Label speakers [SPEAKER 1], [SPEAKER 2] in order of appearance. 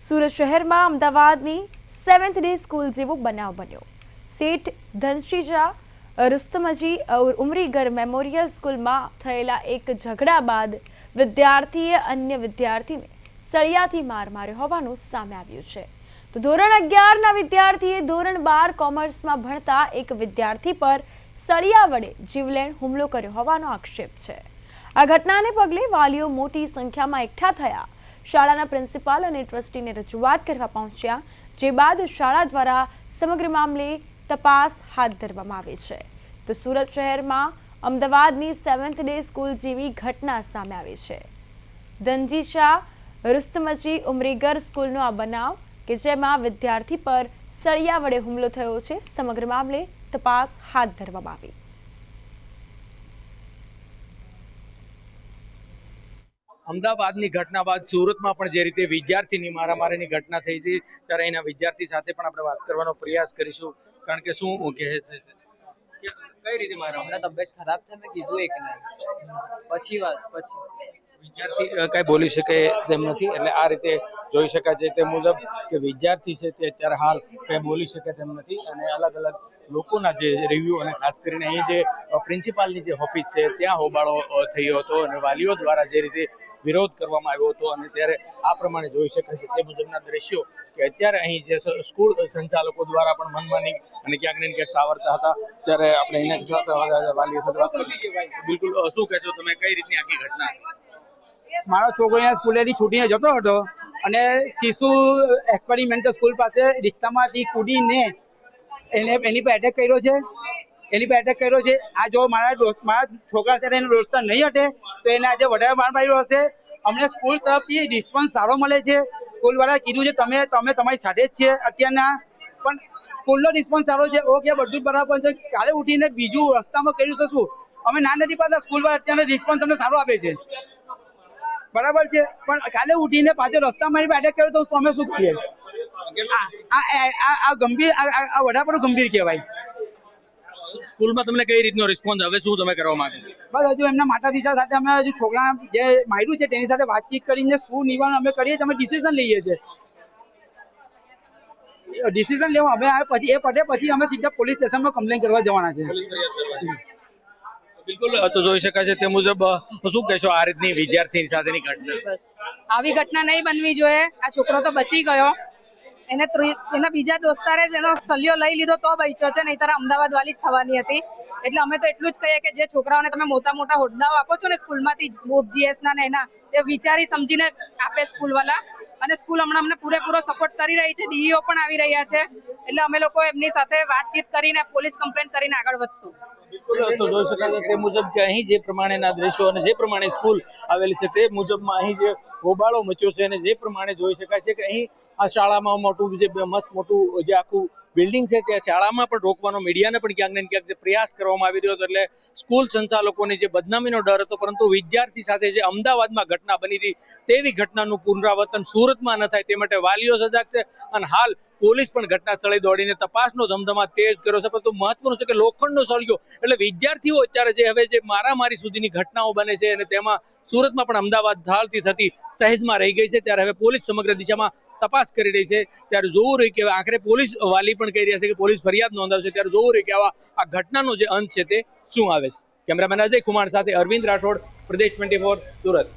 [SPEAKER 1] સુરત શહેરમાં અમદાવાદની 7th day school જેવો બનાવ બન્યો। સેઠ ધનશ્રીજા રુસ્તમજી ઉમરીગર મેમોરિયલ સ્કૂલમાં થયેલા એક ઝઘડા બાદ વિદ્યાર્થીએ અન્ય વિદ્યાર્થીને સળિયાથી માર માર્યો હોવાનું સામે આવ્યું છે। તો ધોરણ 11ના વિદ્યાર્થીએ ધોરણ 12 કોમર્સમાં ભણતા એક વિદ્યાર્થી પર સળિયા વડે જીવલેણ હુમલો કર્યો હોવાનો આક્ષેપ છે। આ ઘટનાને પગલે વાલીઓ મોટી સંખ્યામાં એકઠા થયા। શાળાના પ્રિન્સિપાલ અને ટ્રસ્ટીને રજૂઆત કરવા પહોંચ્યા, જે બાદ શાળા દ્વારા સમગ્ર મામલે તપાસ હાથ ધરવામાં આવી છે। તો સુરત શહેરમાં અમદાવાદની 7th ડે સ્કૂલ જેવી ઘટના સામે આવી છે। ધનજીશા રુસ્તમજી ઉમરીગર સ્કૂલનો આ બનાવ કે જેમાં વિદ્યાર્થી પર સળિયા વડે હુમલો થયો છે। સમગ્ર મામલે તપાસ હાથ ધરવામાં આવી।
[SPEAKER 2] અમદાવાદની ઘટના બાદ સુરતમાં પણ જે રીતે વિદ્યાર્થીની મારામારીની ઘટના થઈ હતી, ત્યારે અહીંના વિદ્યાર્થી સાથે પણ આપણે વાત કરવાનો પ્રયાસ કરીશું। કારણ કે શું કહે છે, કઈ રીતે મારા
[SPEAKER 3] હમણાં તબિયત ખરાબ છે, મેં કીધું એક ને પછી
[SPEAKER 2] વિદ્યાર્થી કઈ બોલી શકે તેમ નથી, એટલે આ રીતે જોઈ શકાય છે તે મુજબ કે વિદ્યાર્થી છે તે અત્યારે હાલ કઈ બોલી શકે તેમ નથી। અને અલગ અલગ લોકોના જે રિવ્યુ અને ખાસ કરીને અહીં જે પ્રિન્સિપાલની જે ઓફિસ છે ત્યાં હોબાળો થયો હતો અને વાલીઓ દ્વારા જે રીતે વિરોધ કરવામાં આવ્યો હતો, અને ત્યારે આ પ્રમાણે જોઈ શકાય છે તે મુજબના દ્રશ્યો કે અત્યારે અહીં જે સ્કૂલ સંચાલકો દ્વારા પણ મનમાની અને ક્યાંક ને ક્યાંક સાવરતા હતા। ત્યારે આપણે એના સાથે વાલીઓ સાથે વાત કરી। બિલકુલ, શું કહેશો તમે, કઈ રીતની આખી ઘટના?
[SPEAKER 4] મારો છોકરો અહીંયા સ્કૂલેથી છૂટીને જતો હતો અને શિશુ એક્સપેરિમેન્ટલ સ્કૂલ પાસે રિક્ષામાંથી કૂદીને એની પર એટેક કર્યો છે। આ જો મારા છોકરા સાથે એનો દોસ્ત નહીં હટે તો એને આજે વધારે માર માર્યો હશે। અમને સ્કૂલ તરફથી રિસ્પોન્સ સારો મળે છે। સ્કૂલવાળાએ કીધું છે તમે તમારી સાથે જ છે અત્યારના, પણ સ્કૂલનો રિસ્પોન્સ સારો છે। ઓકે, બધું જ બરાબર છે। કાલે ઉઠીને બીજું રસ્તામાં કર્યું છે શું, અમે ના નથી પાડતા। સ્કૂલવાળા અત્યારનો રિસ્પોન્સ તમને સારો આપે છે, બરાબર છે, પણ કાલે ઉઠીને પાછો રસ્તામાં એટેક કર્યો તો અમે શું કરીએ? આ ગંભીર, આ વધારે ગંભીર કહેવાય।
[SPEAKER 2] સ્કૂલમાં તમને કઈ રીતનો રિસ્પોન્સ, હવે શું તમે કરવા માંગો?
[SPEAKER 4] બસ હજુ એમના માતા પિતા સાથે અમે હજુ છોકરા જે માર્યું છે તેની સાથે વાતચીત કરીને શું નિવારણ અમે કરીએ છીએ, અમે ડિસિઝન લઈએ છીએ। ડિસિઝન લેવા અમે પછી એ પતે પછી અમે સીધા પોલીસ સ્ટેશનમાં કમ્પ્લેન કરવા જવાના છે।
[SPEAKER 2] બિલકુલ, તો જોઈ શકાય છે તે મુજબ શું કહેશો આ રીતની વિદ્યાર્થી સાથેની ઘટના?
[SPEAKER 5] બસ આવી ઘટના નહીં બનવી જોઈએ। આ છોકરો તો બચી ગયો, એના બીજા દોસ્તારે એનો સલિયો લઈ લીધો તો બચ્યો છે, નહીં તારા અમદાવાદ વાલી જ થવાની હતી। એટલે અમે તો એટલું જ કહીએ કે જે છોકરાઓને તમે મોટા મોટા હોદ્દાઓ આપો છો ને સ્કૂલમાંથી, OGS ના ને એના, તે વિચારી સમજીને આપે સ્કૂલવાળા। અને સ્કૂલ હમણાં અમને પૂરેપૂરો સપોર્ટ કરી રહી છે, DEO પણ આવી રહ્યા છે। એટલે અમે લોકો એમની સાથે વાતચીત કરીને પોલીસ કમ્પ્લેન કરીને આગળ વધશું।
[SPEAKER 2] તો જોઈ શકાય તે મુજબ કે અહીં જે પ્રમાણેના દ્રશ્યો અને જે પ્રમાણે સ્કૂલ આવેલી છે તે મુજબમાં અહીં જે હોબાળો મચ્યો છે અને જે પ્રમાણે જોઈ શકાય છે કે અહીં આ શાળામાં મોટું જે મસ્ત મોટું જે આખું બિલ્ડિંગ છે તે શાળામાં પણ રોકવાનો મીડિયાને પણ ક્યાંક ને ક્યાંક જે પ્રયાસ કરવામાં આવી રહ્યો હતો। એટલે સ્કૂલ સંચાલકોની જે બદનામીનો ડર હતો, પરંતુ વિદ્યાર્થી સાથે જે અમદાવાદમાં ઘટના બની હતી તેવી ઘટનાનું પુનરાવર્તન સુરતમાં ન થાય તે માટે વાલીઓ સજાગ છે અને હાલ પોલીસ પણ ઘટના સ્થળે દોડીને તપાસનો ધમધમાટ તેજ કર્યો છે। પરંતુ મહત્વનું છે કે લોખંડનો સળિયો, એટલે વિદ્યાર્થીઓ અત્યારે જે મારામારી સુધીની ઘટનાઓ બને છે અને તેમાં સુરતમાં પણ અમદાવાદ ઢાલતી થતી સહેજમાં રહી ગઈ છે। ત્યારે હવે પોલીસ સમગ્ર દિશામાં તપાસ કરી રહી છે। ત્યારે જોવું રહ્યું કે આખરે પોલીસ વાલી પણ કહી રહ્યા છે કે પોલીસ ફરિયાદ નોંધાવશે। ત્યારે જોવું રહ્યું કે આ ઘટનાનો જે અંત છે તે શું આવે છે। કેમેરામેન અજય કુમાર સાથે અરવિંદ રાઠોડ, પ્રદેશ 24, સુરત।